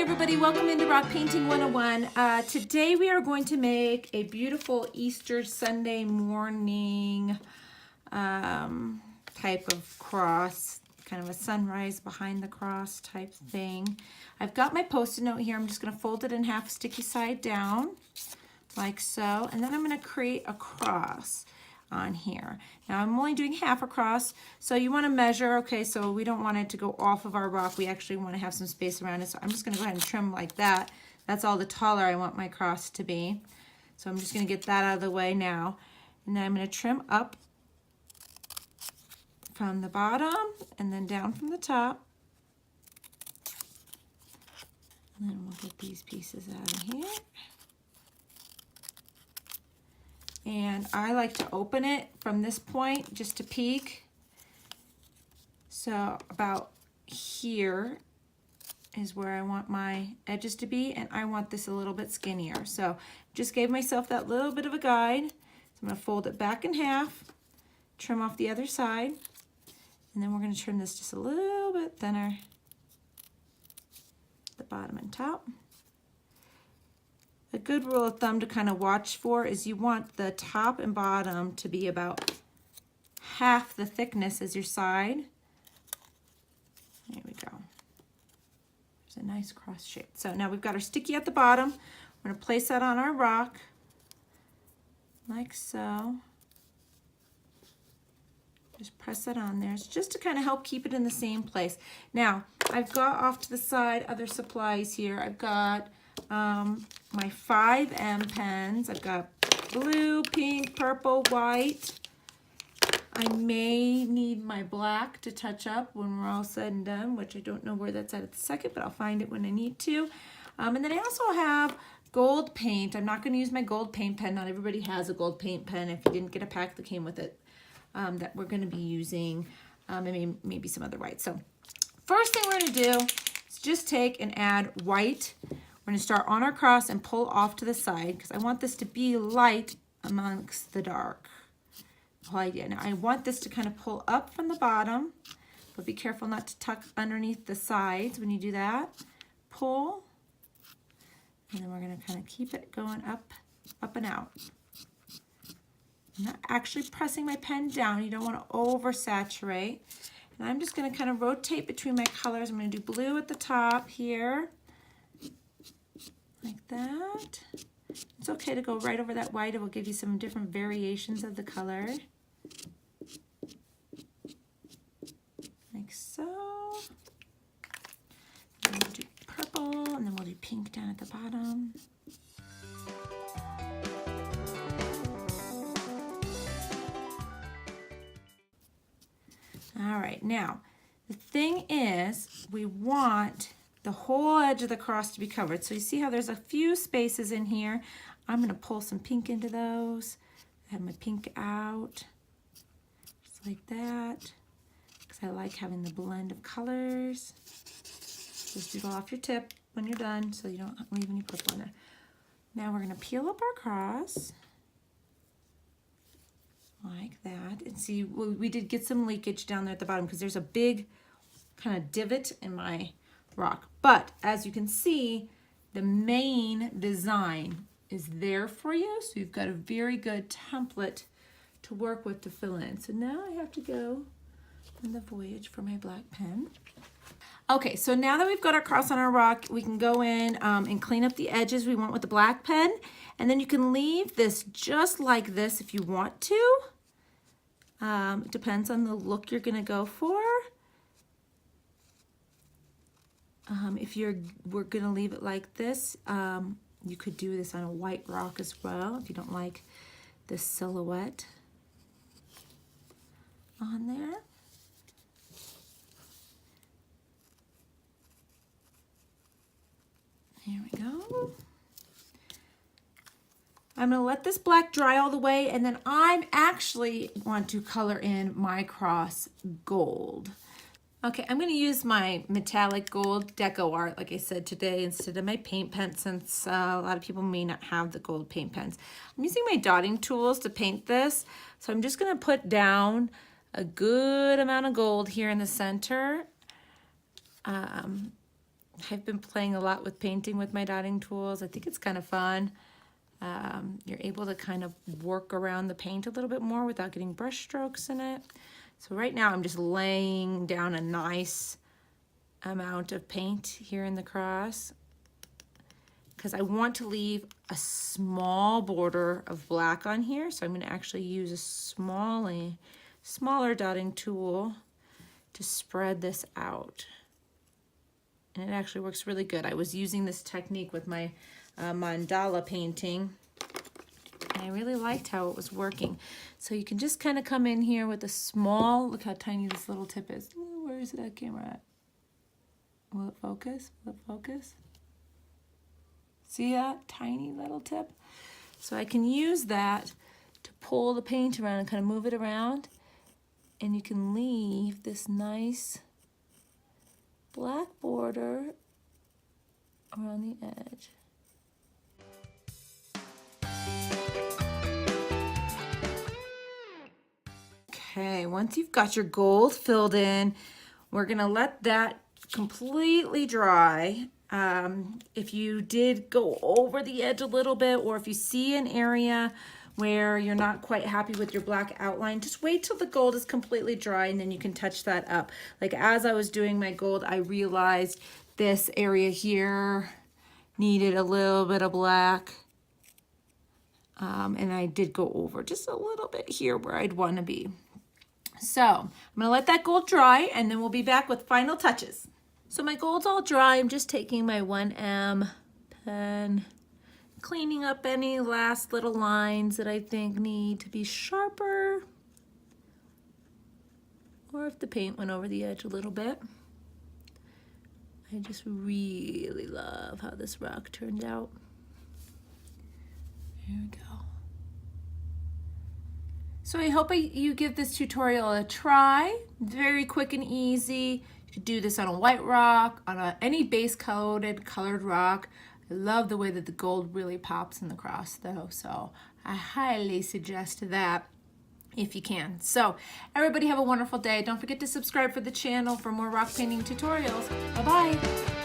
everybody, welcome into Rock Painting 101. Today we are going to make a beautiful Easter Sunday morning type of cross, kind of a sunrise behind the cross type thing. I've got my Post-it note here. I'm just going to fold it in half, sticky side down, like so, and then I'm going to create a cross on here. Now I'm only doing half a cross, so you want to measure, okay, so we don't want it to go off of our rock. We actually want to have some space around it, so I'm just going to go ahead and trim like that. That's all the taller I want my cross to be. So I'm just going to get that out of the way now. And then I'm going to trim up from the bottom and then down from the top. And then we'll get these pieces out of here. And I like to open it from this point just to peek. So about here is where I want my edges to be, and I want this a little bit skinnier. So just gave myself that little bit of a guide. So I'm going to fold it back in half, trim off the other side, and then we're going to trim this just a little bit thinner, the bottom and top. A good rule of thumb to kind of watch for is you want the top and bottom to be about half the thickness as your side. There we go. There's a nice cross shape. So now we've got our sticky at the bottom. We're going to place that on our rock like so. Just press it on there. It's just to kind of help keep it in the same place. Now, I've got off to the side other supplies here. I've got my 5M pens. I've got blue, pink, purple, white. I may need my black to touch up when we're all said and done, which I don't know where that's at the second, but I'll find it when I need to. And then I also have gold paint. I'm not going to use my gold paint pen. Not everybody has a gold paint pen. If you didn't get a pack that came with it, that we're going to be using, and maybe some other white. So first thing we're going to do is just take and add white. We're going to start on our cross and pull off to the side because I want this to be light amongst the dark. The whole idea. Now I want this to kind of pull up from the bottom, but be careful not to tuck underneath the sides when you do that. Pull, and then we're going to kind of keep it going up and out. I'm not actually pressing my pen down. You don't want to oversaturate. And I'm just going to kind of rotate between my colors. I'm going to do blue at the top here. Like that. It's okay to go right over that white. It will give you some different variations of the color. Like so. And we'll do purple, and then we'll do pink down at the bottom. All right, now the thing is we want the whole edge of the cross to be covered. So you see how there's a few spaces in here. I'm going to pull some pink into those. I have my pink out, just like that, because I like having the blend of colors. Just doodle off your tip when you're done so you don't leave any purple in there. Now we're going to peel up our cross like that. And see, we did get some leakage down there at the bottom because there's a big kind of divot in my rock. But as you can see, the main design is there for you. So you've got a very good template to work with to fill in. So now I have to go on the voyage for my black pen. Okay, so now that we've got our cross on our rock, we can go in and clean up the edges we want with the black pen. And then you can leave this just like this if you want to. It depends on the look you're gonna go for. We're gonna leave it like this, you could do this on a white rock as well if you don't like this silhouette on there. Here we go. I'm going to let this black dry all the way, and then I'm actually want to color in my cross gold. Okay, I'm going to use my metallic gold Deco Art, like I said today, instead of my paint pen, since a lot of people may not have the gold paint pens. I'm using my dotting tools to paint this, so I'm just going to put down a good amount of gold here in the center. I've been playing a lot with painting with my dotting tools. I think it's kind of fun. You're able to kind of work around the paint a little bit more without getting brush strokes in it. So right now I'm just laying down a nice amount of paint here in the cross because I want to leave a small border of black on here. So I'm going to actually use a smaller dotting tool to spread this out. And it actually works really good. I was using this technique with my mandala painting, and I really liked how it was working. So you can just kind of come in here with a small, look how tiny this little tip is. Ooh, where is that camera at? Will it focus? Will it focus? See that tiny little tip? So I can use that to pull the paint around and kind of move it around, and you can leave this nice black border around the edge. Okay, once you've got your gold filled in, we're gonna let that completely dry. If you did go over the edge a little bit, or if you see an area where you're not quite happy with your black outline, just wait till the gold is completely dry and then you can touch that up. Like as I was doing my gold, I realized this area here needed a little bit of black. And I did go over just a little bit here where I'd want to be. So I'm gonna let that gold dry and then we'll be back with final touches. So my gold's all dry. I'm just taking my 1M pen, cleaning up any last little lines that I think need to be sharper, or if the paint went over the edge a little bit. I just really love how this rock turned out. Here we go. So I hope you give this tutorial a try. Very quick and easy. You could do this on a white rock, on any base coated colored rock. I love the way that the gold really pops in the cross though, so I highly suggest that if you can. So everybody have a wonderful day. Don't forget to subscribe for the channel for more rock painting tutorials. Bye-bye.